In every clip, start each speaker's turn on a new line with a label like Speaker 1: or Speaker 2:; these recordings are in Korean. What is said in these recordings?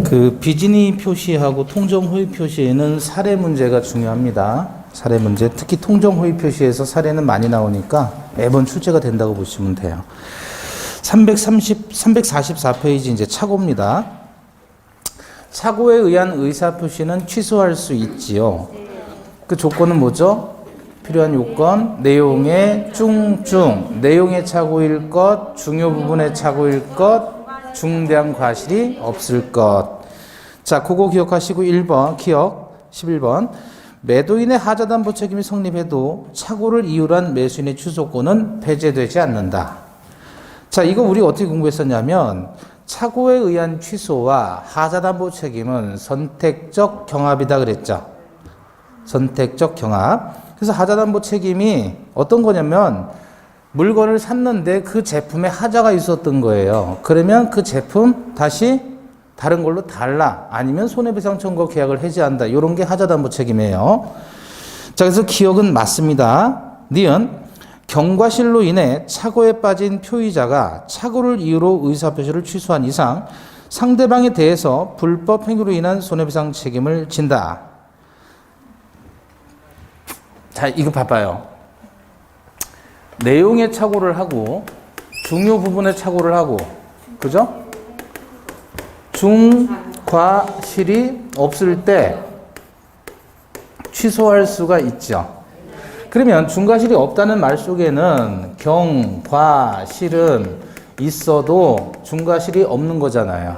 Speaker 1: 그 비진이 표시하고 통정 호의 표시에는 사례 문제가 중요합니다. 사례 문제, 특히 통정 호의 표시에서 사례는 많이 나오니까 매번 출제가 된다고 보시면 돼요. 344페이지 이제 착오입니다. 착오에 의한 의사 표시는 취소할 수 있지요. 그 조건은 뭐죠? 필요한 요건, 내용의 중증, 내용의 착오일 것, 중요 부분의 착오일 것, 중대한 과실이 없을 것. 자, 그거 기억하시고 1번, 기억 11번. 매도인의 하자담보 책임이 성립해도 착오를 이유로 한 매수인의 취소권은 배제되지 않는다. 자, 이거 우리 어떻게 공부했었냐면 착오에 의한 취소와 하자담보 책임은 선택적 경합이다 그랬죠. 선택적 경합. 그래서 하자담보 책임이 어떤 거냐면 물건을 샀는데 그 제품에 하자가 있었던 거예요. 그러면 그 제품 다시 다른 걸로 달라. 아니면 손해배상 청구 계약을 해지한다. 이런 게 하자담보 책임이에요. 자, 그래서 기억은 맞습니다. 니은 경과실로 인해 착오에 빠진 표의자가 착오를 이유로 의사표시를 취소한 이상 상대방에 대해서 불법 행위로 인한 손해배상 책임을 진다. 자, 이거 봐봐요. 내용의 착오를 하고 중요 부분의 착오를 하고, 그죠? 중과실이 없을 때 취소할 수가 있죠. 그러면 중과실이 없다는 말 속에는 경과실은 있어도 중과실이 없는 거잖아요.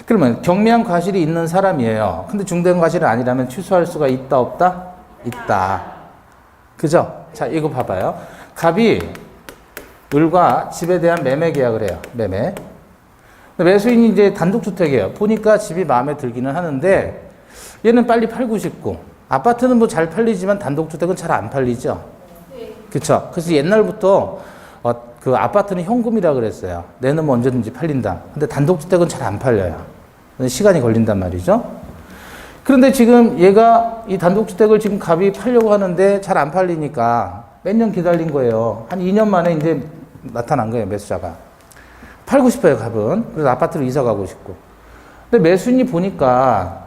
Speaker 1: 그러면 경미한 과실이 있는 사람이에요. 근데 중대한 과실은 아니라면 취소할 수가 있다 없다? 있다. 그죠? 자, 이거 봐봐요. 갑이 을과 집에 대한 매매 계약을 해요. 매매. 매수인이 이제 단독주택이에요. 보니까 집이 마음에 들기는 하는데 얘는 빨리 팔고 싶고, 아파트는 뭐 잘 팔리지만 단독주택은 잘 안 팔리죠. 그쵸? 그래서 옛날부터 그 아파트는 현금이라 그랬어요. 내놓으면 언제든지 팔린다. 근데 단독주택은 잘 안 팔려요. 시간이 걸린단 말이죠. 그런데 지금 얘가 이 단독주택을 지금 갑이 팔려고 하는데 잘 안 팔리니까 몇 년 기다린 거예요. 한 2년 만에 이제 나타난 거예요, 매수자가. 팔고 싶어요, 갑은. 그래서 아파트로 이사 가고 싶고. 근데 매수인이 보니까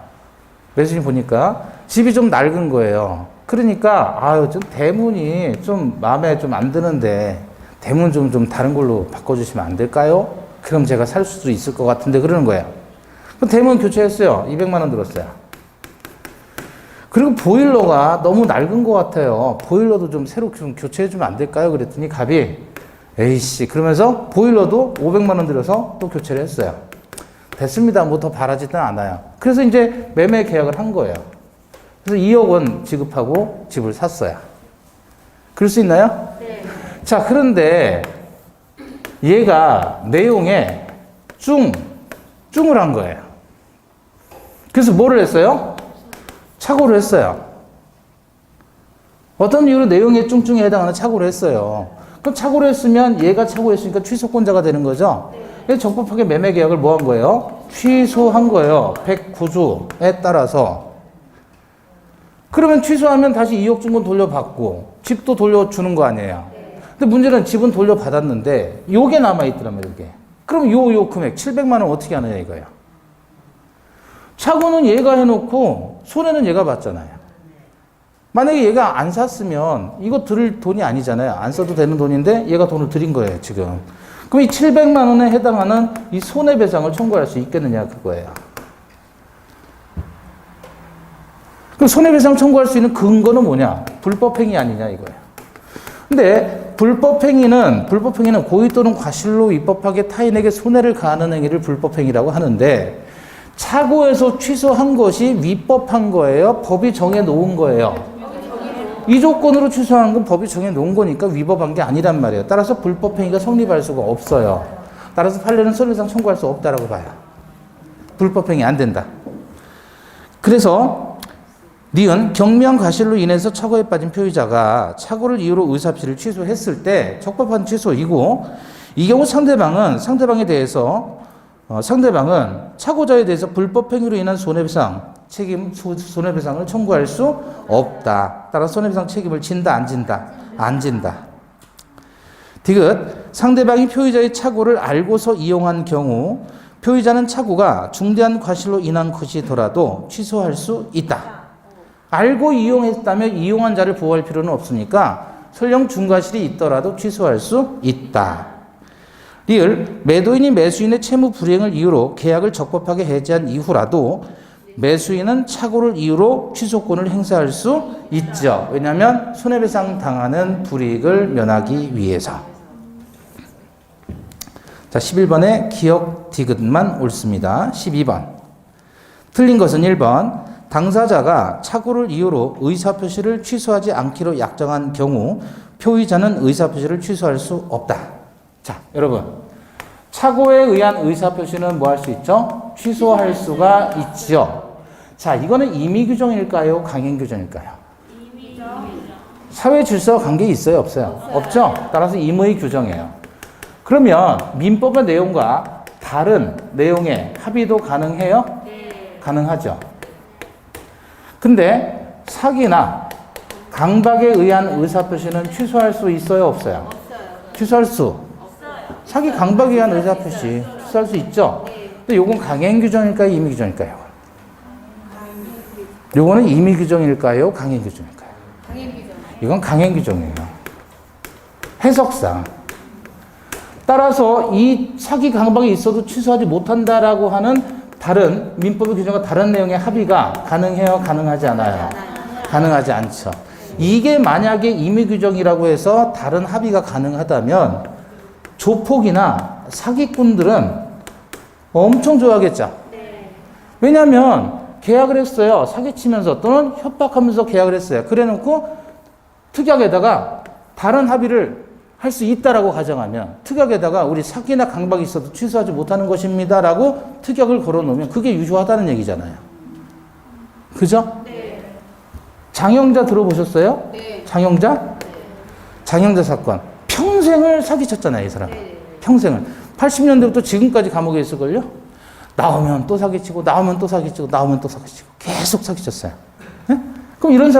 Speaker 1: 집이 좀 낡은 거예요. 그러니까, 좀 대문이 좀 마음에 좀 안 드는데, 대문 좀 다른 걸로 바꿔주시면 안 될까요? 그럼 제가 살 수도 있을 것 같은데, 그러는 거예요. 그럼 대문 교체했어요. 200만 원 들었어요. 그리고 보일러가 너무 낡은 것 같아요. 보일러도 좀 새로 좀 교체해주면 안 될까요? 그랬더니 갑이 에이씨 그러면서 보일러도 500만 원 들여서 또 교체를 했어요. 됐습니다. 뭐 더 바라지는 않아요. 그래서 이제 매매 계약을 한 거예요. 그래서 2억 원 지급하고 집을 샀어요. 그럴 수 있나요? 네. 자, 그런데 얘가 내용에 쭝을 한 거예요. 그래서 뭐를 했어요? 착오를 했어요. 어떤 이유로 내용의 쭝에 해당하는 착오를 했어요. 그럼 착오를 했으면 얘가 착오했으니까 취소권자가 되는 거죠. 네. 적법하게 매매 계약을 뭐 한 거예요? 취소한 거예요. 109조에 따라서. 그러면 취소하면 다시 2억 준 건 돌려받고 집도 돌려주는 거 아니에요. 네. 근데 문제는 집은 돌려받았는데 요게 남아있더라면 이게. 그럼 요 금액 700만 원 어떻게 하느냐 이거예요. 착오는 얘가 해놓고 손해는 얘가 받잖아요. 만약에 얘가 안 샀으면 이거 들을 돈이 아니잖아요. 안 써도 되는 돈인데 얘가 돈을 들인 거예요, 지금. 그럼 이 700만 원에 해당하는 이 손해배상을 청구할 수 있겠느냐, 그거예요. 그럼 손해배상 청구할 수 있는 근거는 뭐냐? 불법행위 아니냐, 이거예요. 근데 불법행위는 고의 또는 과실로 위법하게 타인에게 손해를 가하는 행위를 불법행위라고 하는데 착오해서 취소한 것이 위법한 거예요? 법이 정해놓은 거예요? 이 조건으로 취소한 건 법이 정해놓은 거니까 위법한 게 아니란 말이에요. 따라서 불법행위가 성립할 수가 없어요. 따라서 판례는 손해배상 청구할 수 없다라고 봐요. 불법행위 안 된다. 그래서 니은 경미한 과실로 인해서 착오에 빠진 표의자가 착오를 이유로 의사표시를 취소했을 때 적법한 취소이고, 이 경우 상대방은 착오자에 대해서 불법행위로 인한 손해배상을 청구할 수 없다. 따라서 손해배상 책임을 진다, 안 진다? 안 진다. 디귿, 상대방이 표의자의 착오를 알고서 이용한 경우 표의자는 착오가 중대한 과실로 인한 것이더라도 취소할 수 있다. 알고 이용했다면 이용한 자를 보호할 필요는 없으니까 설령 중과실이 있더라도 취소할 수 있다. 리을, 매도인이 매수인의 채무 불이행을 이유로 계약을 적법하게 해지한 이후라도 매수인은 착오를 이유로 취소권을 행사할 수 있죠. 왜냐하면 손해배상 당하는 불이익을 면하기 위해서. 자, 11번에 기억 디귿만 옳습니다. 12번. 틀린 것은 1번. 당사자가 착오를 이유로 의사표시를 취소하지 않기로 약정한 경우 표의자는 의사표시를 취소할 수 없다. 자, 여러분. 착오에 의한 의사표시는 뭐 할 수 있죠? 취소할 수가 있죠. 자, 이거는 임의규정일까요? 강행규정일까요? 사회 질서와 관계 있어요? 없어요? 없죠? 따라서 임의 규정이에요. 그러면 민법의 내용과 다른 내용의 합의도 가능해요? 네. 가능하죠. 근데 사기나 강박에 의한 의사표시는 취소할 수 있어요? 없어요? 없어요. 취소할 수? 없어요. 사기 강박에 의한 의사표시 취소할 수 있죠? 네. 근데 요건 강행규정일까요? 임의규정일까요? 요거는 임의규정일까요? 강행규정일까요? 강행규정. 이건 강행규정이에요. 해석상. 따라서 이 사기 강박이 있어도 취소하지 못한다라고 하는 다른 민법의 규정과 다른 내용의 합의가 가능해요? 가능하지 않아요? 가능하지 않죠. 이게 만약에 임의규정이라고 해서 다른 합의가 가능하다면 조폭이나 사기꾼들은 엄청 좋아하겠죠. 왜냐하면 계약을 했어요. 사기치면서 또는 협박하면서 계약을 했어요. 그래놓고 특약에다가 다른 합의를 할 수 있다라고 가정하면 특약에다가 우리 사기나 강박이 있어도 취소하지 못하는 것입니다 라고 특약을 걸어놓으면 그게 유효하다는 얘기잖아요. 그죠? 네. 장영자 들어보셨어요? 네. 장영자? 네. 장영자 사건. 평생을 사기쳤잖아요, 이 사람. 네. 평생을. 80년대부터 지금까지 감옥에 있을걸요? 나오면 또 사기치고, 나오면 또 사기치고, 나오면 또 사기치고. 계속 사기쳤어요. 네? 그럼 이런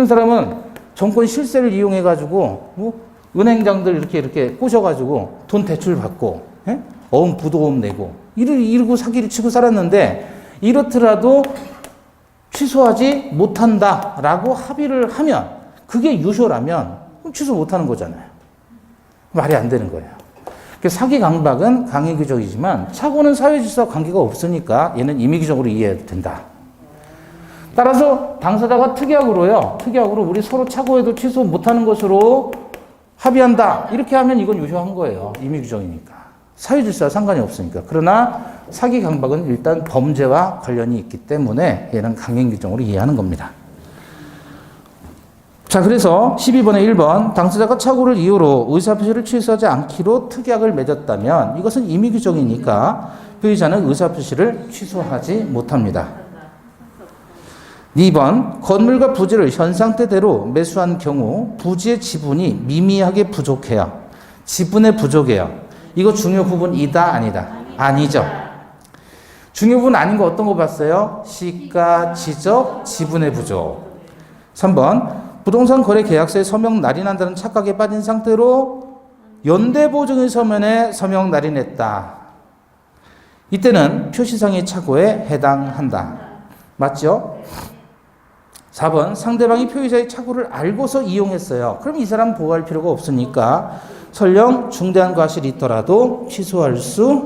Speaker 1: 사람은 정권 실세를 이용해가지고, 뭐, 은행장들 이렇게 꼬셔가지고, 돈 대출 받고, 예? 어음 부도금 내고, 이러고 사기를 치고 살았는데, 이렇더라도 취소하지 못한다라고 합의를 하면, 그게 유효라면, 취소 못하는 거잖아요. 말이 안 되는 거예요. 사기 강박은 강행규정이지만, 착오는 사회질서와 관계가 없으니까, 얘는 임의규정으로 이해해도 된다. 따라서 당사자가 특약으로 우리 서로 착오해도 취소 못하는 것으로 합의한다. 이렇게 하면 이건 유효한 거예요. 임의규정이니까. 사회질서와 상관이 없으니까. 그러나 사기 강박은 일단 범죄와 관련이 있기 때문에 얘는 강행규정으로 이해하는 겁니다. 자, 그래서 12번에 1번 당사자가 착오를 이유로 의사표시를 취소하지 않기로 특약을 맺었다면 이것은 임의규정이니까 피의자는 의사표시를 취소하지 못합니다. 2번 건물과 부지를 현 상태대로 매수한 경우 부지의 지분이 미미하게 부족해요. 지분의 부족해요. 이거 중요 부분이다 아니다? 아니죠. 중요 부분 아닌 거 어떤 거 봤어요? 시가, 지적, 지분의 부족. 3번 부동산 거래 계약서에 서명 날인한다는 착각에 빠진 상태로 연대보증의 서면에 서명 날인했다. 이때는 표시상의 착오에 해당한다. 맞죠? 4번 상대방이 표의자의 착오를 알고서 이용했어요. 그럼 이 사람 보호할 필요가 없으니까 설령 중대한 과실이 있더라도 취소할 수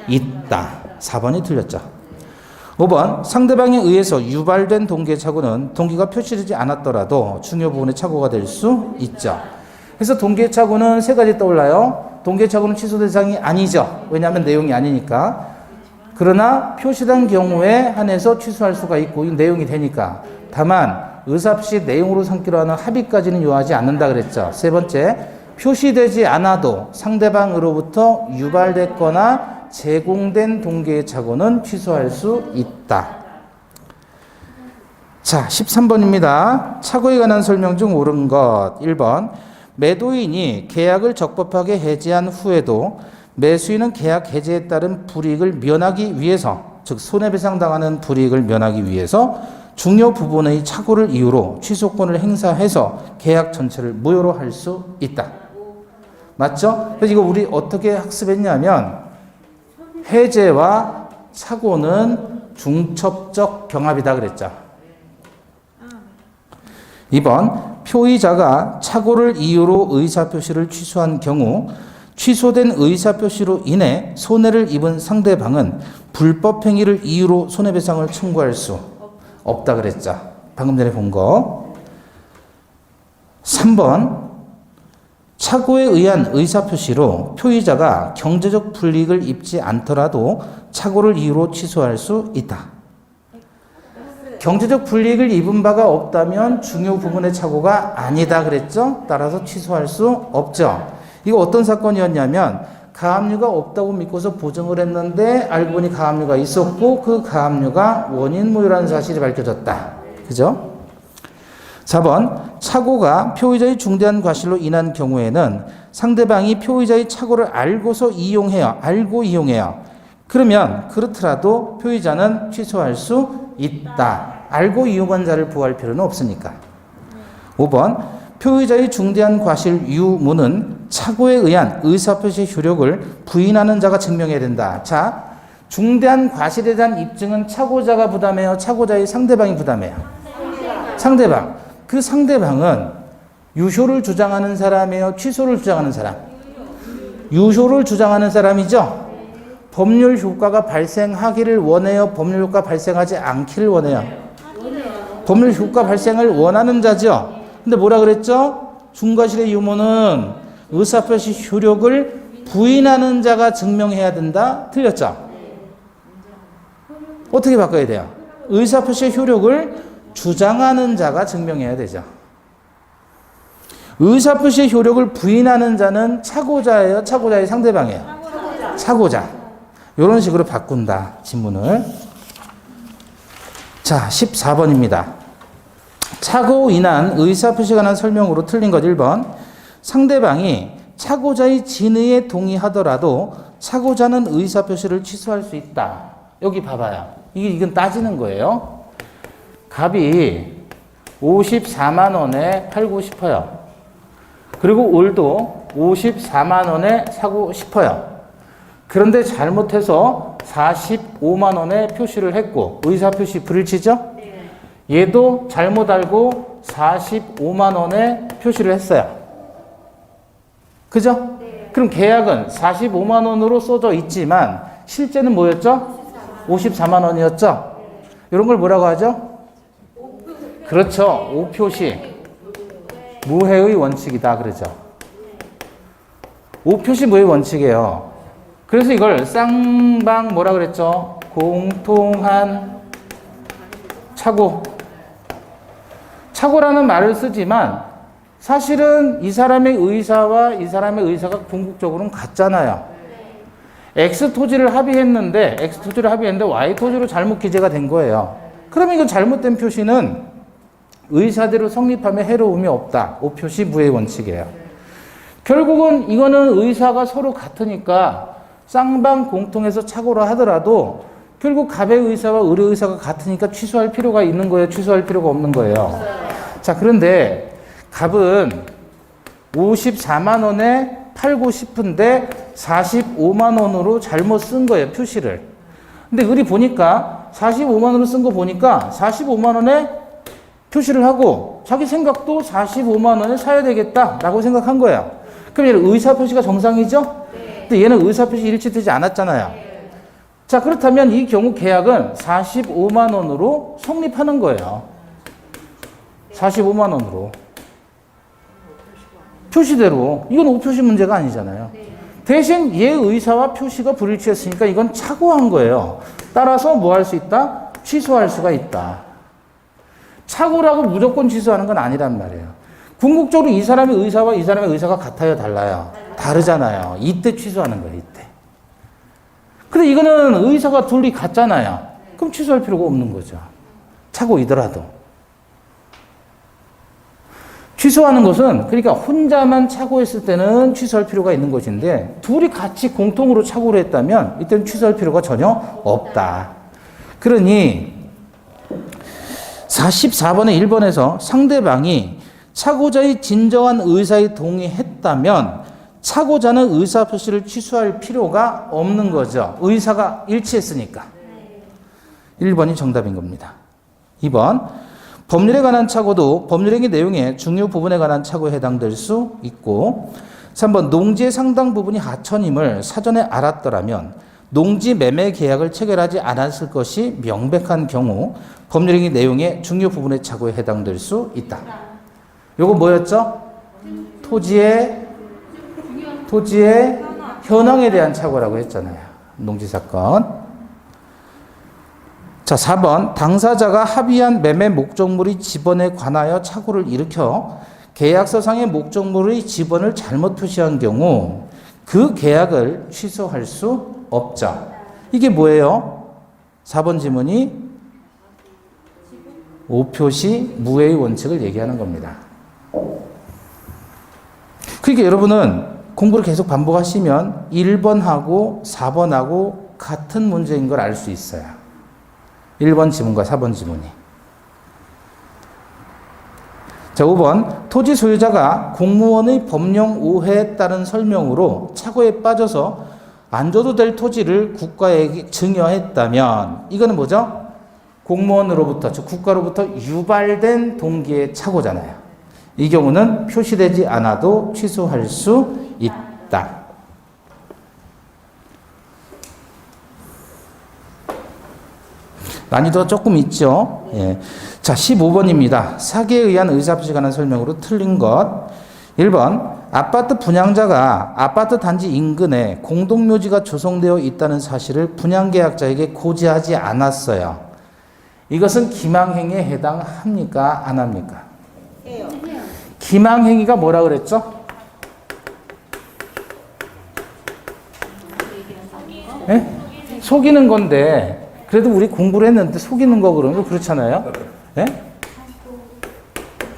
Speaker 1: 있다. 4번이 틀렸죠. 5번 상대방에 의해서 유발된 동기의 착오는 동기가 표시되지 않았더라도 중요 부분의 착오가 될 수 있죠. 그래서 동기의 착오는 세 가지 떠올라요. 동기의 착오는 취소 대상이 아니죠. 왜냐하면 내용이 아니니까. 그러나 표시된 경우에 한해서 취소할 수가 있고 이 내용이 되니까. 다만 의사표시 내용으로 삼기로 하는 합의까지는 요하지 않는다 그랬죠. 세 번째, 표시되지 않아도 상대방으로부터 유발됐거나 제공된 동기의 착오는 취소할 수 있다. 자, 13번입니다. 착오에 관한 설명 중 옳은 것. 1번, 매도인이 계약을 적법하게 해지한 후에도 매수인은 계약 해지에 따른 불이익을 면하기 위해서, 즉 손해배상 당하는 불이익을 면하기 위해서 중요 부분의 착오를 이유로 취소권을 행사해서 계약 전체를 무효로 할 수 있다. 맞죠? 그래서 이거 우리 어떻게 학습했냐면 해제와 착오는 중첩적 경합이다 그랬죠. 2번 표의자가 착오를 이유로 의사표시를 취소한 경우 취소된 의사표시로 인해 손해를 입은 상대방은 불법 행위를 이유로 손해배상을 청구할 수 없다 그랬죠. 방금 전에 본 거. 3번 착오에 의한 의사표시로 표의자가 경제적 불이익을 입지 않더라도 착오를 이유로 취소할 수 있다. 경제적 불이익을 입은 바가 없다면 중요 부분의 착오가 아니다 그랬죠. 따라서 취소할 수 없죠. 이거 어떤 사건이었냐면 가압류가 없다고 믿고서 보증을 했는데 알고 보니 가압류가 있었고 그 가압류가 원인무효라는 사실이 밝혀졌다. 그죠? 4번 착오가 표의자의 중대한 과실로 인한 경우에는 상대방이 표의자의 착오를 알고서 알고 이용해요. 그러면 그렇더라도 표의자는 취소할 수 있다. 알고 이용한 자를 보호할 필요는 없으니까. 5번 표의자의 중대한 과실 유무는 착오에 의한 의사표시 효력을 부인하는 자가 증명해야 된다. 자, 중대한 과실에 대한 입증은 착오자가 부담해요? 착오자의 상대방이 부담해요? 상대방. 그 상대방은 유효를 주장하는 사람이에요? 취소를 주장하는 사람? 유효를 주장하는 사람이죠? 법률 효과가 발생하기를 원해요? 법률 효과 발생하지 않기를 원해요? 법률 효과 발생을 원하는 자죠? 근데 뭐라 그랬죠? 중과실의 유무는 의사표시 효력을 부인하는 자가 증명해야 된다? 틀렸죠? 어떻게 바꿔야 돼요? 의사표시 효력을 주장하는 자가 증명해야 되죠. 의사표시 효력을 부인하는 자는 착오자예요? 착오자의 상대방이에요? 착오자. 이런 식으로 바꾼다. 지문을. 자, 14번입니다. 착오 인한 의사표시에 관한 설명으로 틀린 것 1번. 상대방이 착오자의 진의에 동의하더라도 착오자는 의사표시를 취소할 수 있다. 여기 봐봐요. 이건 따지는 거예요. 갑이 54만 원에 팔고 싶어요. 그리고 올도 54만 원에 사고 싶어요. 그런데 잘못해서 45만 원에 표시를 했고 의사표시 불일치죠? 얘도 잘못 알고 45만 원에 표시를 했어요. 그죠? 그럼 계약은 45만 원으로 써져 있지만 실제는 뭐였죠? 54만 원이었죠? 이런 걸 뭐라고 하죠? 그렇죠. 오표시. 무해의 원칙이다. 그러죠. 오표시 무해의 원칙이에요. 그래서 이걸 쌍방 뭐라 그랬죠? 공통한 착오. 착오라는 말을 쓰지만 사실은 이 사람의 의사와 이 사람의 의사가 궁극적으로는 같잖아요. X 토지를 합의했는데 Y 토지로 잘못 기재가 된 거예요. 그러면 이거 잘못된 표시는 의사대로 성립하면 해로움이 없다. 오표시 무해의 원칙이에요. 결국은 이거는 의사가 서로 같으니까 쌍방 공통해서 착오를 하더라도 결국 갑의 의사와 을의 의사가 같으니까 취소할 필요가 있는 거예요? 취소할 필요가 없는 거예요? 자, 그런데 갑은 54만 원에 팔고 싶은데 45만 원으로 잘못 쓴 거예요, 표시를. 근데 을이 보니까 45만 원으로 쓴 거 보니까 45만 원에 표시를 하고 자기 생각도 45만 원에 사야 되겠다라고 생각한 거예요. 그럼 얘는 의사표시가 정상이죠? 근데 얘는 의사표시 일치되지 않았잖아요. 자, 그렇다면 이 경우 계약은 45만 원으로 성립하는 거예요. 45만 원으로. 표시대로. 이건 오표시 문제가 아니잖아요. 대신 얘 의사와 표시가 불일치했으니까 이건 착오한 거예요. 따라서 뭐 할 수 있다? 취소할 수가 있다. 착오라고 무조건 취소하는 건 아니란 말이에요. 궁극적으로 이 사람의 의사와 이 사람의 의사가 같아요? 달라요? 다르잖아요. 이때 취소하는 거예요. 이때. 근데 이거는 의사가 둘이 같잖아요. 그럼 취소할 필요가 없는 거죠. 착오이더라도. 취소하는 것은 그러니까 혼자만 착오했을 때는 취소할 필요가 있는 것인데 둘이 같이 공통으로 착오를 했다면 이때는 취소할 필요가 전혀 없다. 그러니 44번의 1번에서 상대방이 착오자의 진정한 의사에 동의했다면 차고자는 의사표시를 취소할 필요가 없는 거죠. 의사가 일치했으니까. 1번이 정답인 겁니다. 2번, 법률에 관한 착오도 법률행위 내용의 중요 부분에 관한 착오에 해당될 수 있고, 3번, 농지의 상당 부분이 하천임을 사전에 알았더라면 농지 매매 계약을 체결하지 않았을 것이 명백한 경우 법률행위 내용의 중요 부분의 착오에 해당될 수 있다. 요거 뭐였죠? 토지의 현황에 대한 착오라고 했잖아요. 농지사건. 자, 4번, 당사자가 합의한 매매 목적물의 지번에 관하여 착오를 일으켜 계약서상의 목적물의 지번을 잘못 표시한 경우 그 계약을 취소할 수 없죠. 이게 뭐예요? 4번 지문이 오표시 무해의 원칙을 얘기하는 겁니다. 그러니까 여러분은 공부를 계속 반복하시면 1번하고 4번하고 같은 문제인 걸 알 수 있어요. 1번 지문과 4번 지문이. 자, 5번, 토지 소유자가 공무원의 법령 오해에 따른 설명으로 착오에 빠져서 안 줘도 될 토지를 국가에게 증여했다면 이거는 뭐죠? 공무원으로부터, 즉 국가로부터 유발된 동기의 착오잖아요. 이 경우는 표시되지 않아도 취소할 수 있다. 난이도가 조금 있죠. 예. 자, 15번입니다. 사기에 의한 의사표시에 관한 설명으로 틀린 것. 1번, 아파트 분양자가 아파트 단지 인근에 공동묘지가 조성되어 있다는 사실을 분양계약자에게 고지하지 않았어요. 이것은 기망행위에 해당합니까? 안 합니까? 해요. 기망행위가 뭐라 그랬죠? 네? 속이는 건데 그래도 우리 공부를 했는데 속이는 거 그러면 그렇잖아요. 네?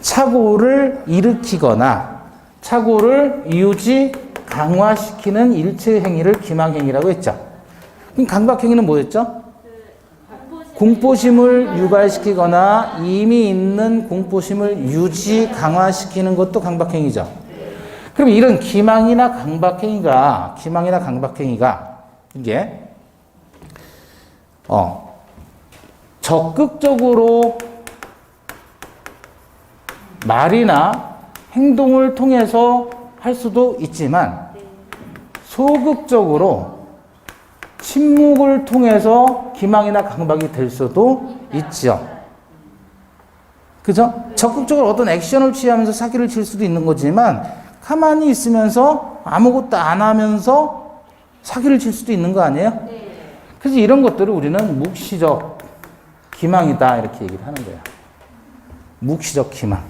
Speaker 1: 착오를 일으키거나 착오를 유지 강화시키는 일체 행위를 기망행위라고 했죠. 그럼 강박행위는 뭐였죠? 공포심을 유발시키거나 이미 있는 공포심을 유지 강화시키는 것도 강박행위죠. 그럼 이런 기망이나 강박행위가 이게 적극적으로 말이나 행동을 통해서 할 수도 있지만 소극적으로 침묵을 통해서 기망이나 강박이 될 수도 있죠. 그죠? 적극적으로 어떤 액션을 취하면서 사기를 칠 수도 있는 거지만 가만히 있으면서 아무것도 안 하면서 사기를 칠 수도 있는 거 아니에요? 그래서 이런 것들을 우리는 묵시적 기망이다 이렇게 얘기를 하는 거예요. 묵시적 기망.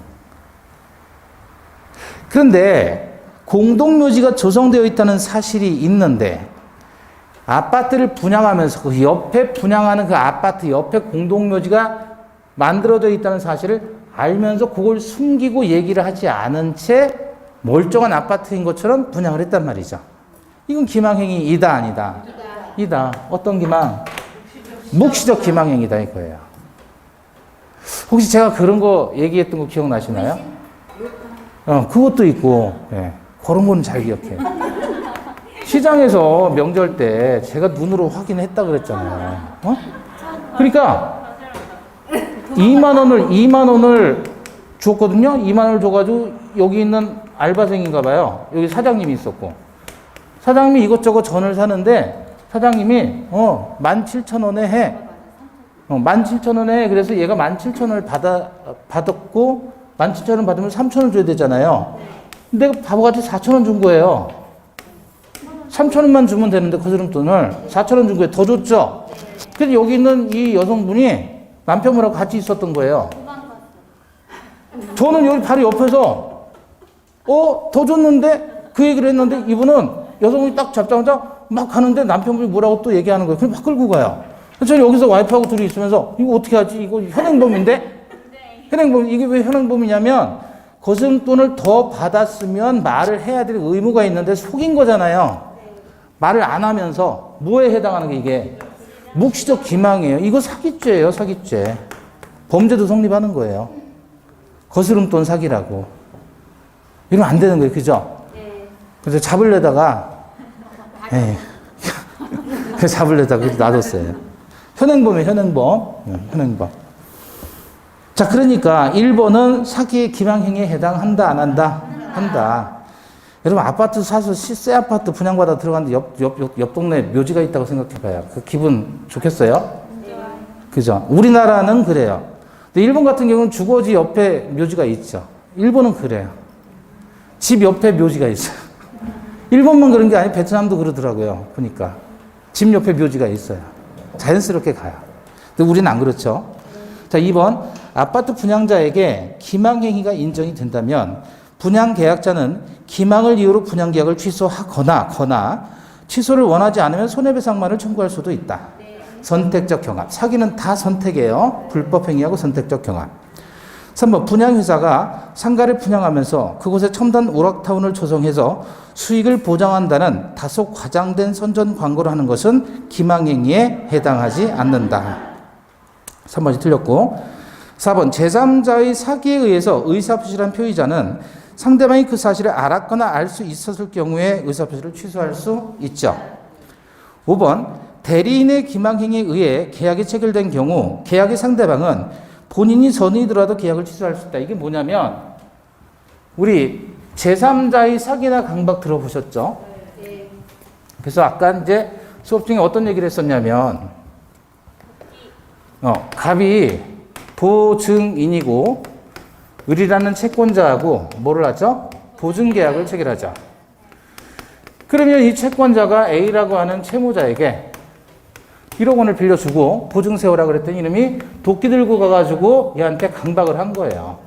Speaker 1: 그런데 공동묘지가 조성되어 있다는 사실이 있는데 아파트를 분양하면서 그 옆에 분양하는 그 아파트 옆에 공동묘지가 만들어져 있다는 사실을 알면서 그걸 숨기고 얘기를 하지 않은 채 멀쩡한 아파트인 것처럼 분양을 했단 말이죠. 이건 기망행위이다 아니다? 이다. 어떤 기망? 묵시적 기망행위다 이거예요. 혹시 제가 그런 거 얘기했던 거 기억나시나요? 그것도 있고, 예. 그런 거는 잘 기억해요. 시장에서 명절 때 제가 눈으로 확인했다 그랬잖아요. 그러니까 2만 원을 줬거든요. 2만 원을 줘가지고 여기 있는 알바생인가 봐요. 여기 사장님이 있었고. 사장님이 이것저것 전을 사는데 사장님이 17,000원에 해. 17,000원에 해. 그래서 얘가 17,000원을 받았고 17,000원 받으면 3,000원 줘야 되잖아요. 내가 바보같이 4,000원 준 거예요. 3,000원만 주면 되는데 거스름돈을 4,000원 준 거예요. 더 줬죠. 그래서 여기 있는 이 여성분이 남편분하고 같이 있었던 거예요. 저는 여기 바로 옆에서 더 줬는데 그 얘기를 했는데 이분은 여성분이 딱 잡자마자 막 가는데 남편분이 뭐라고 또 얘기하는 거예요. 그럼 막 끌고 가요. 저는 여기서 와이프하고 둘이 있으면서 이거 어떻게 하지? 이거 현행범인데? 현행범, 이게 왜 현행범이냐면 거스름돈을 더 받았으면 말을 해야 될 의무가 있는데 속인 거잖아요. 말을 안 하면서 뭐에 해당하는 게 이게? 묵시적 기망이에요. 이거 사기죄예요, 사기죄. 범죄도 성립하는 거예요. 거스름돈 사기라고. 이러면 안 되는 거예요, 그죠? 그래서 잡으려다가, 에이, 잡으려다가 놔뒀어요. 현행범이에요, 현행범. 현행범. 자, 그러니까 1번은 사기의 기망행위에 해당한다, 안 한다? 한다. 여러분, 아파트 사서 새 아파트 분양받아 들어갔는데 옆 동네에 묘지가 있다고 생각해봐요. 그 기분 좋겠어요? 그죠? 우리나라는 그래요. 근데 일본 같은 경우는 주거지 옆에 묘지가 있죠. 일본은 그래요. 집 옆에 묘지가 있어요. 일본만 그런 게 아니고 베트남도 그러더라고요. 보니까. 집 옆에 묘지가 있어요. 자연스럽게 가요. 근데 우리는 안 그렇죠. 자, 2번. 아파트 분양자에게 기망행위가 인정이 된다면 분양계약자는 기망을 이유로 분양계약을 취소하거나 취소를 원하지 않으면 손해배상만을 청구할 수도 있다. 선택적 경합. 사기는 다 선택이에요. 불법행위하고 선택적 경합. 3번. 분양회사가 상가를 분양하면서 그곳에 첨단 오락타운을 조성해서 수익을 보장한다는 다소 과장된 선전 광고를 하는 것은 기망행위에 해당하지 않는다. 3번이 틀렸고 4번. 제3자의 사기에 의해서 의사표시를 표의자는 상대방이 그 사실을 알았거나 알 수 있었을 경우에 의사표시를 취소할 수 있죠. 5번. 대리인의 기망행위에 의해 계약이 체결된 경우 계약의 상대방은 본인이 선의더라도 계약을 취소할 수 있다. 이게 뭐냐면 우리 제3자의 사기나 강박 들어보셨죠? 그래서 아까 이제 수업 중에 어떤 얘기를 했었냐면 갑이 보증인이고 을이라는 채권자하고 뭐를 하죠? 보증계약을 체결하죠. 그러면 이 채권자가 A라고 하는 채무자에게 1억 원을 빌려주고 보증 세우라 그랬더니 이놈이 도끼 들고 가가지고 얘한테 강박을 한 거예요.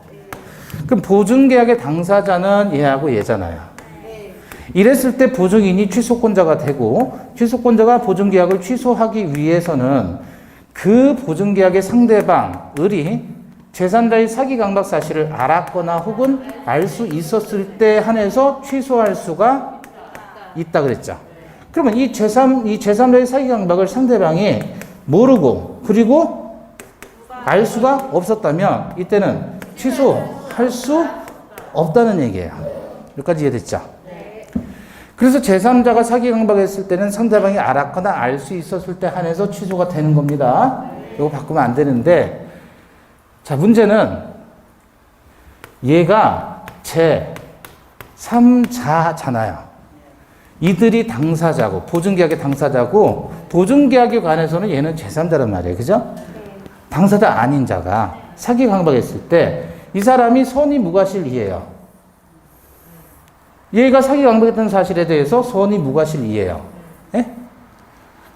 Speaker 1: 그럼 보증계약의 당사자는 얘하고 얘잖아요. 이랬을 때 보증인이 취소권자가 되고 취소권자가 보증계약을 취소하기 위해서는 그 보증계약의 상대방, 을이 제3자의 사기 강박 사실을 알았거나 혹은 알 수 있었을 때 한해서 취소할 수가 있다 그랬죠. 그러면 이 제3자의 사기 강박을 상대방이 모르고 그리고 알 수가 없었다면 이때는 취소할 수 없다는 얘기예요. 여기까지 이해됐죠? 그래서 제3자가 사기 강박했을 때는 상대방이 알았거나 알 수 있었을 때 한해서 취소가 되는 겁니다. 이거 바꾸면 안 되는데 자, 문제는 얘가 제3자잖아요. 이들이 당사자고 보증계약의 당사자고 보증계약에 관해서는 얘는 제3자란 말이에요. 그죠? 당사자 아닌 자가 사기 강박했을 때 이 사람이 선의 무과실이에요. 얘가 사기 강박했던 사실에 대해서 선의 무과실이에요. 예?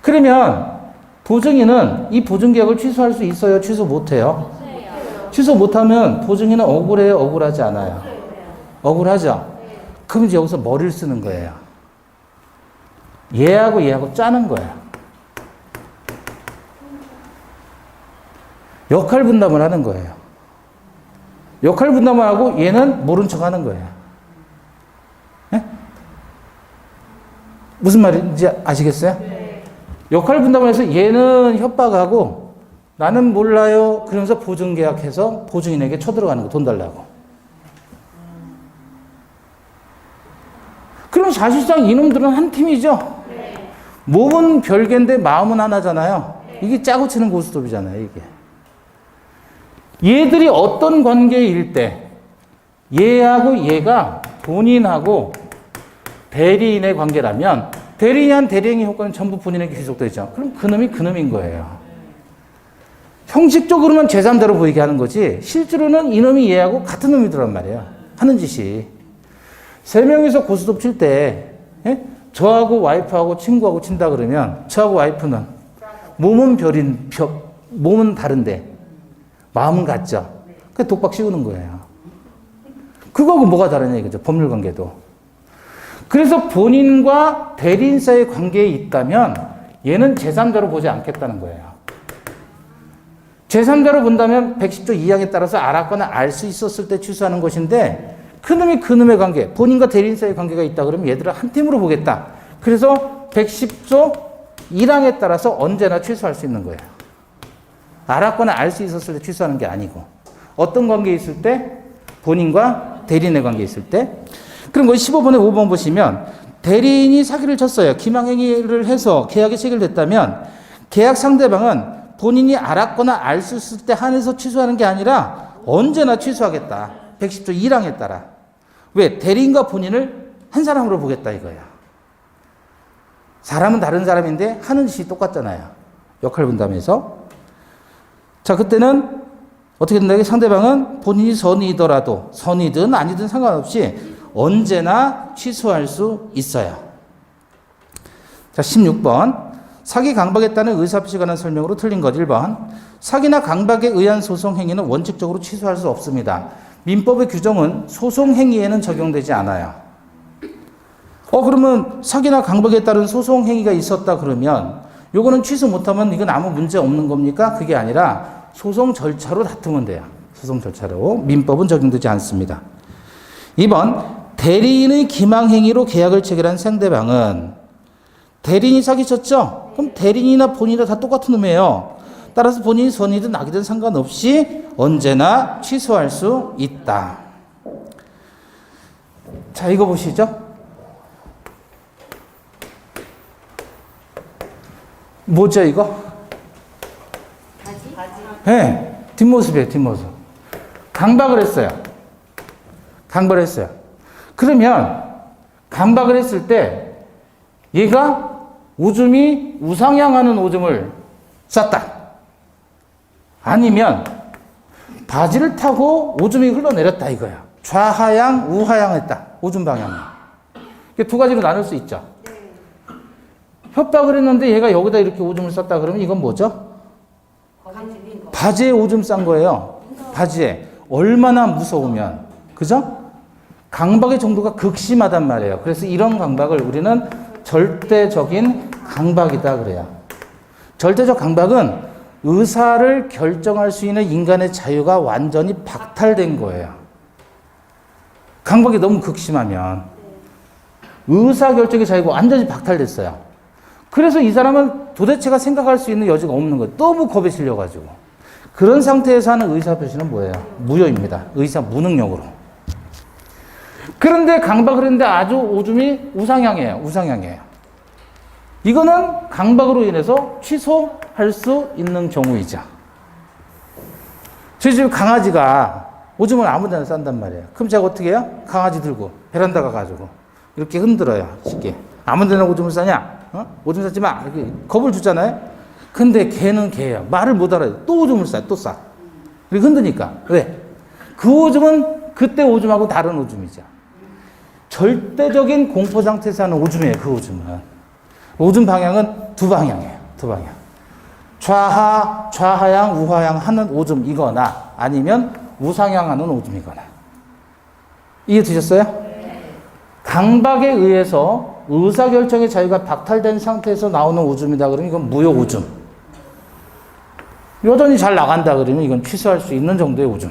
Speaker 1: 그러면 보증인은 이 보증계약을 취소할 수 있어요? 취소 못해요? 취소 못하면 보증인은 억울해요? 억울하지 않아요? 억울하죠? 그럼 이제 여기서 머리를 쓰는 거예요. 얘하고 짜는 거예요. 역할 분담을 하는 거예요. 역할 분담을 하고 얘는 모른 척 하는 거예요. 네? 무슨 말인지 아시겠어요? 네. 역할 분담을 해서 얘는 협박하고 나는 몰라요. 그러면서 보증계약해서 보증인에게 쳐들어가는 거, 돈 달라고. 그럼 사실상 이놈들은 한 팀이죠? 네. 몸은 별개인데 마음은 하나잖아요. 네. 이게 짜고 치는 고스톱이잖아요, 이게. 얘들이 어떤 관계일 때 얘하고 얘가 본인하고 대리인의 관계라면 대리인한 대리인의 효과는 전부 본인에게 귀속되죠. 그럼 그놈이 그놈인 거예요. 형식적으로만 제3자로 보이게 하는 거지 실제로는 이놈이 얘하고 같은 놈이더란 말이에요. 하는 짓이. 세 명이서 고스톱 칠 때 저하고 와이프하고 친구하고 친다 그러면 저하고 와이프는 몸은 다른데 마음은 같죠. 그 독박 씌우는 거예요. 그거하고 뭐가 다르냐 이거죠. 법률 관계도. 그래서 본인과 대리인 사이의 관계에 있다면 얘는 제3자로 보지 않겠다는 거예요. 제3자로 본다면 110조 2항에 따라서 알았거나 알 수 있었을 때 취소하는 것인데 그놈이 그놈의 관계, 본인과 대리인 사이의 관계가 있다 그러면 얘들을 한 팀으로 보겠다. 그래서 110조 1항에 따라서 언제나 취소할 수 있는 거예요. 알았거나 알 수 있었을 때 취소하는 게 아니고 어떤 관계에 있을 때? 본인과 대리인의 관계에 있을 때. 그럼 거기 15번에 5번 보시면 대리인이 사기를 쳤어요. 기망행위를 해서 계약이 체결됐다면 계약 상대방은 본인이 알았거나 알 수 있을 때 한해서 취소하는 게 아니라 언제나 취소하겠다. 110조 1항에 따라. 왜? 대리인과 본인을 한 사람으로 보겠다 이거야. 사람은 다른 사람인데 하는 짓이 똑같잖아요. 역할 분담해서. 자, 그때는 어떻게 된다? 상대방은 본인이 선이더라도 선이든 아니든 상관없이 언제나 취소할 수 있어요. 자, 16번. 사기 강박에 따른 의사표시에 관한 설명으로 틀린 것. 1번. 사기나 강박에 의한 소송 행위는 원칙적으로 취소할 수 없습니다. 민법의 규정은 소송 행위에는 적용되지 않아요. 그러면 사기나 강박에 따른 소송 행위가 있었다 그러면 요거는 취소 못하면 이건 아무 문제 없는 겁니까? 그게 아니라 소송 절차로 다투면 돼요. 소송 절차로. 민법은 적용되지 않습니다. 2번. 대리인의 기망행위로 계약을 체결한 상대방은 대리인이 사기쳤죠? 그럼 대리인이나 본인이나 다 똑같은 놈이에요. 따라서 본인이 선이든 악이든 상관없이 언제나 취소할 수 있다. 자, 이거 보시죠. 뭐죠, 이거? 바지? 네, 뒷모습이에요, 뒷모습. 강박을 했어요. 강박을 했어요. 그러면 강박을 했을 때 얘가 오줌이 우상향하는 오줌을 쌌다. 아니면 바지를 타고 오줌이 흘러내렸다 이거야. 좌하향, 우하향했다. 오줌 방향이. 두 가지로 나눌 수 있죠. 협박을 했는데 얘가 여기다 이렇게 오줌을 쌌다 그러면 이건 뭐죠? 바지에 오줌 싼 거예요. 바지에. 얼마나 무서우면. 그죠? 강박의 정도가 극심하단 말이에요. 그래서 이런 강박을 우리는 절대적인 강박이다 그래요. 절대적 강박은 의사를 결정할 수 있는 인간의 자유가 완전히 박탈된 거예요. 강박이 너무 극심하면 의사결정의 자유가 완전히 박탈됐어요. 그래서 이 사람은 도대체가 생각할 수 있는 여지가 없는 거예요. 너무 겁에 질려가지고. 그런 상태에서 하는 의사표시는 뭐예요? 무효입니다. 의사 무능력으로. 그런데 강박을 했는데 아주 오줌이 우상향이에요. 우상향이에요. 이거는 강박으로 인해서 취소할 수 있는 경우이죠. 저희 집 강아지가 오줌을 아무 데나 싼단 말이에요. 그럼 제가 어떻게 해요? 강아지 들고 베란다 가가지고 이렇게 흔들어요. 쉽게. 아무 데나 오줌을 싸냐? 오줌 싸지 마. 이렇게 겁을 주잖아요. 근데 걔는 걔예요. 말을 못 알아요. 또 오줌을 싸요. 또 싸. 이렇게 흔드니까. 왜? 그 오줌은 그때 오줌하고 다른 오줌이죠. 절대적인 공포 상태에서 하는 오줌이에요. 그 오줌은. 오줌 방향은 두 방향이에요. 두 방향. 좌하향, 우하향 하는 오줌이거나 아니면 우상향하는 오줌이거나. 이해되셨어요? 네. 강박에 의해서 의사결정의 자유가 박탈된 상태에서 나오는 오줌이다 그러면 이건 무효 오줌. 여전히 잘 나간다 그러면 이건 취소할 수 있는 정도의 오줌.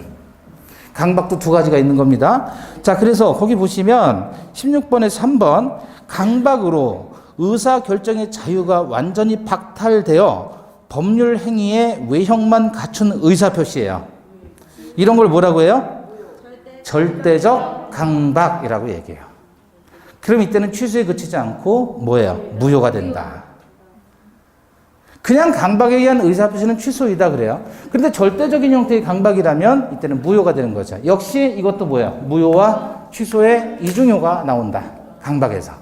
Speaker 1: 강박도 두 가지가 있는 겁니다. 자, 그래서 거기 보시면 16번에 3번 강박으로 의사결정의 자유가 완전히 박탈되어 법률 행위의 외형만 갖춘 의사표시예요. 이런 걸 뭐라고 해요? 절대적 강박이라고 얘기해요. 그럼 이때는 취소에 그치지 않고 뭐예요? 무효가 된다. 그냥 강박에 의한 의사표시는 취소이다 그래요. 그런데 절대적인 형태의 강박이라면 이때는 무효가 되는 거죠. 역시 이것도 뭐예요? 무효와 취소의 이중효가 나온다. 강박에서.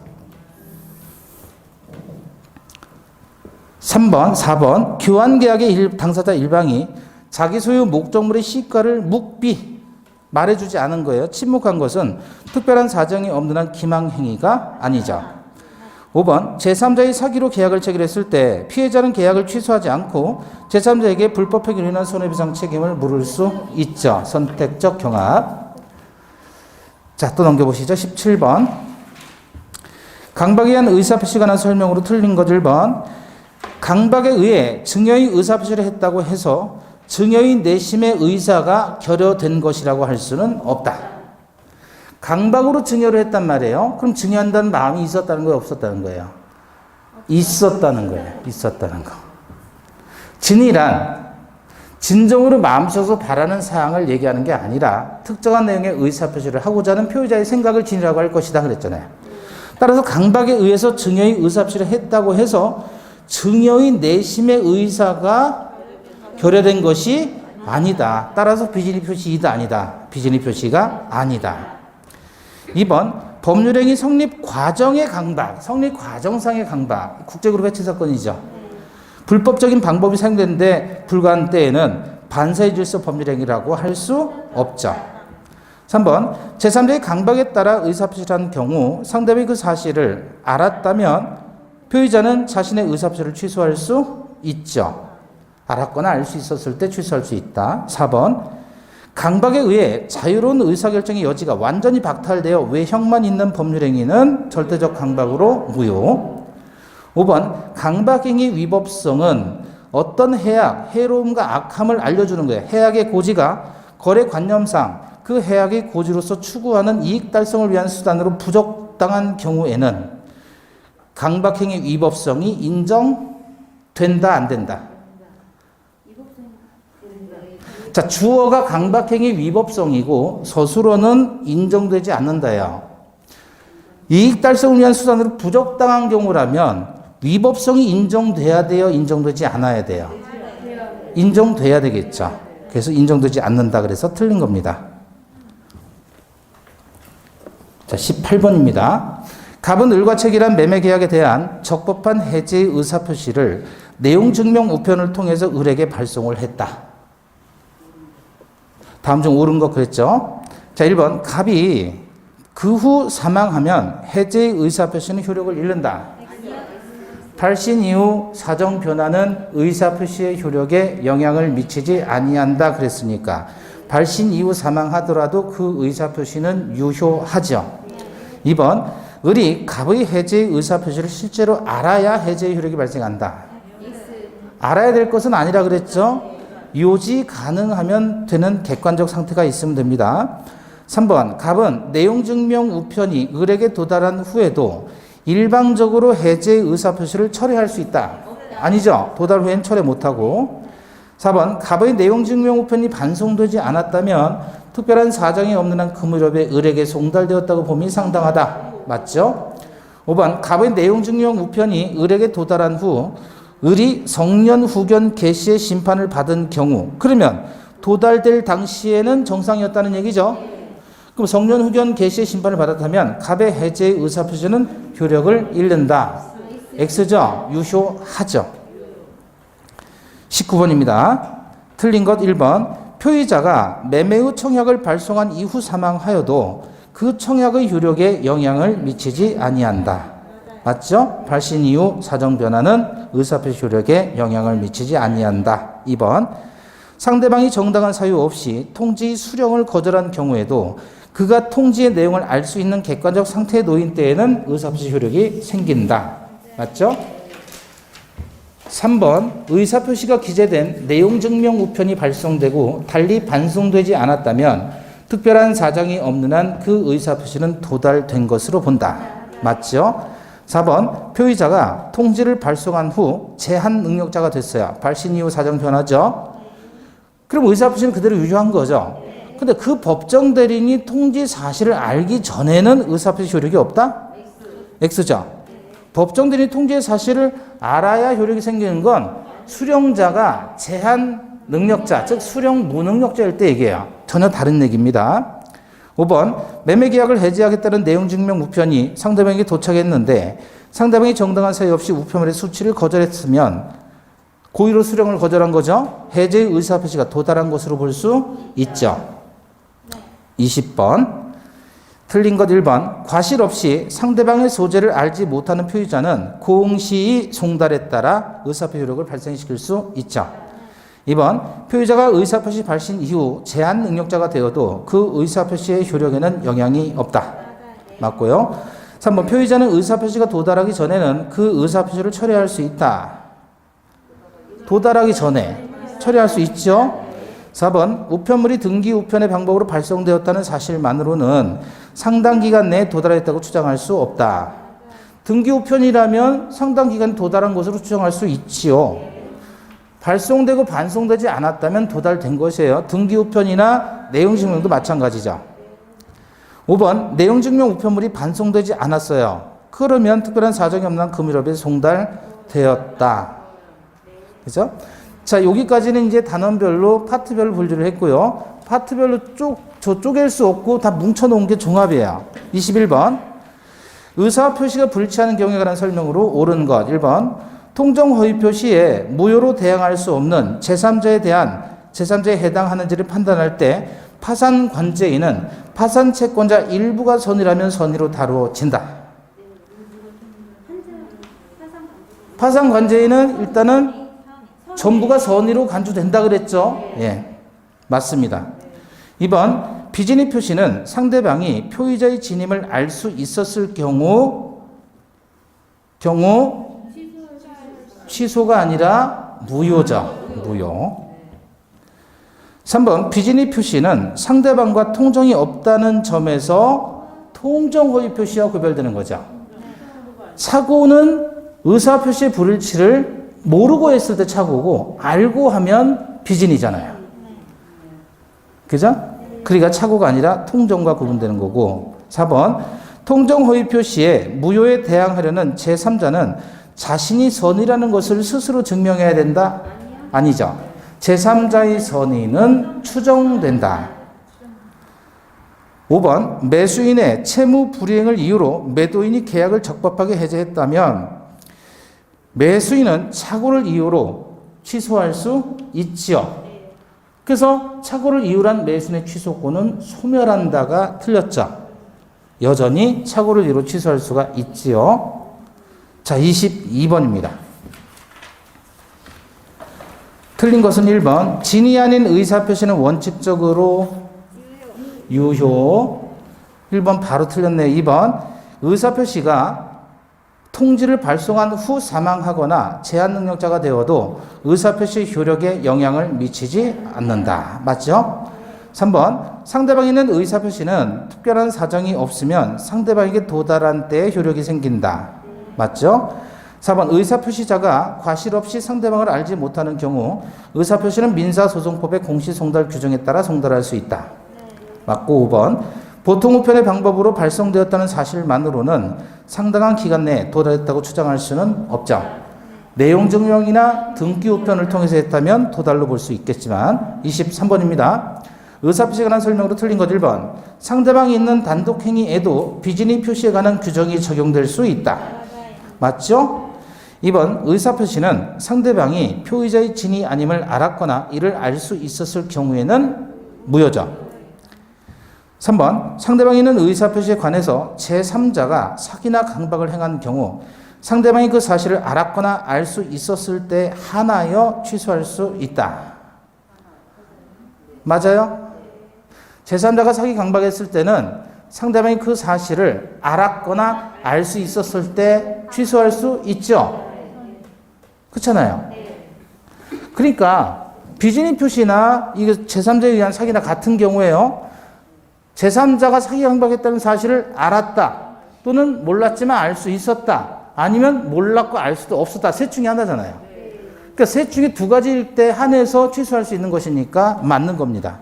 Speaker 1: 3번, 4번 교환계약의 당사자 일방이 자기 소유 목적물의 시가를 묵비 말해주지 않은 거예요. 침묵한 것은 특별한 사정이 없는 한 기망행위가 아니죠. 5번 제3자의 사기로 계약을 체결했을 때 피해자는 계약을 취소하지 않고 제3자에게 불법 행위로 인한 손해배상 책임을 물을 수 있죠. 선택적 경합. 자, 또 넘겨보시죠. 17번 강박에 의한 의사표시에 관한 설명으로 틀린 것 1번 강박에 의해 증여의 의사표시를 했다고 해서 증여의 내심의 의사가 결여된 것이라고 할 수는 없다. 강박으로 증여를 했단 말이에요. 그럼 증여한다는 마음이 있었다는 거예요? 없었다는 거예요? 있었다는 거예요. 있었다는 거. 증이란 진정으로 마음속에서 바라는 사항을 얘기하는 게 아니라 특정한 내용의 의사표시를 하고자 하는 표의자의 생각을 지니라고 할 것이다 그랬잖아요. 따라서 강박에 의해서 증여의 의사표시를 했다고 해서 증여의 내심의 의사가 결여된 것이 아니다. 따라서 비진리 표시이다 아니다. 비진리 표시가 아니다. 2번 법률행위 성립 과정의 강박, 성립 과정상의 강박, 국제그룹 해체 사건이죠. 불법적인 방법이 사용되는데 불가한 때에는 반사의 질서 법률행위라고 할 수 없죠. 3번 제3자의 강박에 따라 의사표시를 한 경우 상대방이 그 사실을 알았다면 표의자는 자신의 의사표시를 취소할 수 있죠. 알았거나 알 수 있었을 때 취소할 수 있다. 4번 강박에 의해 자유로운 의사결정의 여지가 완전히 박탈되어 외형만 있는 법률행위는 절대적 강박으로 무효. 5번 강박행위 위법성은 어떤 해악, 해로움과 악함을 알려주는 거예요. 해악의 고지가 거래관념상 그 해악의 고지로서 추구하는 이익 달성을 위한 수단으로 부적당한 경우에는 강박행위 위법성이 인정된다, 안 된다? 자, 주어가 강박행위 위법성이고 서술어는 인정되지 않는다요. 이익 달성을 위한 수단으로 부적당한 경우라면 위법성이 인정돼야 돼요? 인정되지 않아야 돼요? 인정돼야 되겠죠. 그래서 인정되지 않는다 그래서 틀린 겁니다. 자, 18번입니다. 갑은 을과 책이란 매매계약에 대한 적법한 해지의 의사표시를 내용 증명 우편을 통해서 을에게 발송을 했다. 다음 중 옳은 거 그랬죠? 자, 1번 갑이 그 후 사망하면 해지의 의사표시는 효력을 잃는다. 발신 이후 사정 변화는 의사표시의 효력에 영향을 미치지 아니한다 그랬으니까 발신 이후 사망하더라도 그 의사표시는 유효하죠. 2번 을이 갑의 해제의 의사표시를 실제로 알아야 해제의 효력이 발생한다. 알아야 될 것은 아니라 그랬죠. 요지 가능하면 되는 객관적 상태가 있으면 됩니다. 3번 갑은 내용 증명 우편이 을에게 도달한 후에도 일방적으로 해제의 의사표시를 철회할 수 있다. 아니죠. 도달 후엔 철회 못하고. 4번 갑의 내용 증명 우편이 반송되지 않았다면 특별한 사정이 없는 한 그 무렵에 을에게 송달되었다고 봄이 상당하다. 맞죠? 5번 갑의 내용 증명 우편이 을에게 도달한 후 을이 성년 후견 개시의 심판을 받은 경우 그러면 도달될 당시에는 정상이었다는 얘기죠. 그럼 성년 후견 개시의 심판을 받았다면 갑의 해제의 의사표시는 효력을 잃는다. X죠? 유효하죠. 19번입니다. 틀린 것 1번 표의자가 매매 후 청약을 발송한 이후 사망하여도 그 청약의 효력에 영향을 미치지 아니한다. 맞죠? 발신 이후 사정 변화는 의사표시 효력에 영향을 미치지 아니한다. 2번 상대방이 정당한 사유 없이 통지 수령을 거절한 경우에도 그가 통지의 내용을 알 수 있는 객관적 상태에 놓인 때에는 의사표시 효력이 생긴다. 맞죠? 3번 의사표시가 기재된 내용 증명 우편이 발송되고 달리 반송되지 않았다면 특별한 사정이 없는 한 그 의사표시는 도달된 것으로 본다. 맞죠? 4번 표의자가 통지를 발송한 후 제한 능력자가 됐어요. 발신 이후 사정 변화죠. 그럼 의사표시는 그대로 유효한 거죠. 근데 그 법정 대리인이 통지 사실을 알기 전에는 의사표시 효력이 없다? X죠. 법정 대리인이 통지의 사실을 알아야 효력이 생기는 건 수령자가 제한 능력자, 즉 수령 무능력자일 때 얘기해요. 전혀 다른 얘기입니다. 5번 매매 계약을 해지하겠다는 내용 증명 우편이 상대방에게 도착했는데 상대방이 정당한 사유 없이 우편물의 수취를 거절했으면 고의로 수령을 거절한 거죠. 해제의 의사표시가 도달한 것으로 볼 수 있죠. 20번 틀린 것 1번 과실 없이 상대방의 소재를 알지 못하는 표의자는 공시의 송달에 따라 의사표시 효력을 발생시킬 수 있죠. 2번 표의자가 의사표시 발신 이후 제한 능력자가 되어도 그 의사표시의 효력에는 영향이 없다. 맞고요. 3번 표의자는 의사표시가 도달하기 전에는 그 의사표시를 철회할 수 있다. 도달하기 전에 처리할 수 있죠. 4번 우편물이 등기 우편의 방법으로 발송되었다는 사실만으로는 상당 기간 내에 도달했다고 추정할 수 없다. 등기 우편이라면 상당 기간 도달한 것으로 추정할 수 있지요. 발송되고 반송되지 않았다면 도달된 것이에요. 등기우편이나 내용증명도 마찬가지죠. 5번 내용증명 우편물이 반송되지 않았어요. 그러면 특별한 사정이 없는 금일업에 송달되었다. 그죠? 자, 여기까지는 이제 단원별로 파트별로 분류를 했고요. 파트별로 쪼갤 수 없고 다 뭉쳐놓은 게 종합이에요. 21번. 의사 표시가 불치하는 경우에 관한 설명으로 옳은 것. 1번. 통정 허위 표시에 무효로 대항할 수 없는 제3자에 해당하는지를 판단할 때 파산 관제인은 파산 채권자 일부가 선의라면 선의로 다루어진다. 파산 관제인은 일단은 전부가 선의로 간주된다 그랬죠? 예, 맞습니다. 2번 비진입 표시는 상대방이 표의자의 진임을 알 수 있었을 경우 취소가 아니라 무효죠. 무효. 3번 비진입 표시는 상대방과 통정이 없다는 점에서 통정 허위 표시와 구별되는 거죠. 착오는 의사 표시의 불일치를 모르고 했을 때 착오고 알고 하면 비진이잖아요. 그죠? 그러니까 착오가 아니라 통정과 구분되는 거고. 4번 통정 허위 표시에 무효에 대항하려는 제3자는 자신이 선의라는 것을 스스로 증명해야 된다? 아니죠. 제3자의 선의는 추정된다. 5번 매수인의 채무 불이행을 이유로 매도인이 계약을 적법하게 해제했다면 매수인은 착오를 이유로 취소할 수 있지요. 그래서 착오를 이유로 한 매수인의 취소권은 소멸한다가 틀렸죠. 여전히 착오를 이유로 취소할 수가 있지요. 자, 22번입니다. 틀린 것은 1번. 진이 아닌 의사표시는 원칙적으로 유효. 1번 바로 틀렸네요. 2번. 의사표시가 통지를 발송한 후 사망하거나 제한능력자가 되어도 의사표시 효력에 영향을 미치지 않는다. 맞죠? 3번. 상대방이 있는 의사표시는 특별한 사정이 없으면 상대방에게 도달한 때에 효력이 생긴다. 맞죠? 4번 의사표시자가 과실 없이 상대방을 알지 못하는 경우 의사표시는 민사소송법의 공시송달 규정에 따라 송달할 수 있다. 맞고 5번 보통 우편의 방법으로 발송되었다는 사실만으로는 상당한 기간 내에 도달했다고 추정할 수는 없죠. 내용 증명이나 등기 우편을 통해서 했다면 도달로 볼 수 있겠지만. 23번입니다. 의사표시에 관한 설명으로 틀린 것 1번. 상대방이 있는 단독행위에도 비진입 표시에 관한 규정이 적용될 수 있다. 맞죠? 2번 의사표시는 상대방이 표의자의 진이 아님을 알았거나 이를 알 수 있었을 경우에는 무효죠. 3번 상대방이 있는 의사표시에 관해서 제3자가 사기나 강박을 행한 경우 상대방이 그 사실을 알았거나 알 수 있었을 때 한하여 취소할 수 있다. 맞아요? 제3자가 사기 강박했을 때는 상대방이 그 사실을 알았거나 알 수 있었을 때 취소할 수 있죠. 그렇잖아요. 그러니까 비진입 표시나 이게 제3자에 의한 사기나 같은 경우에요. 제3자가 사기 강박했다는 사실을 알았다. 또는 몰랐지만 알 수 있었다. 아니면 몰랐고 알 수도 없었다. 셋 중에 하나잖아요. 그러니까 셋 중에 두 가지일 때 한해서 취소할 수 있는 것이니까 맞는 겁니다.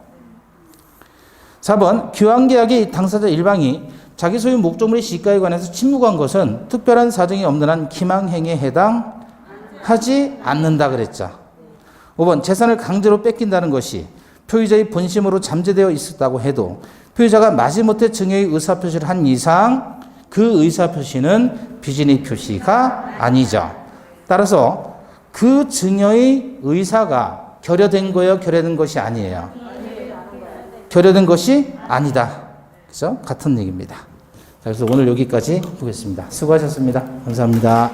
Speaker 1: 4번 교환계약의 당사자 일방이 자기 소유 목적물의 시가에 관해서 침묵한 것은 특별한 사정이 없는 한 기망행위에 해당하지 않는다 그랬죠. 5번 재산을 강제로 뺏긴다는 것이 표의자의 본심으로 잠재되어 있었다고 해도 표의자가 마지못해 증여의 의사표시를 한 이상 그 의사표시는 비진입 표시가 아니죠. 따라서 그 증여의 의사가 결여된 거예요? 결여된 것이 아니에요? 결여된 것이 아니다. 그죠? 같은 얘기입니다. 자, 그래서 오늘 여기까지 보겠습니다. 수고하셨습니다. 감사합니다.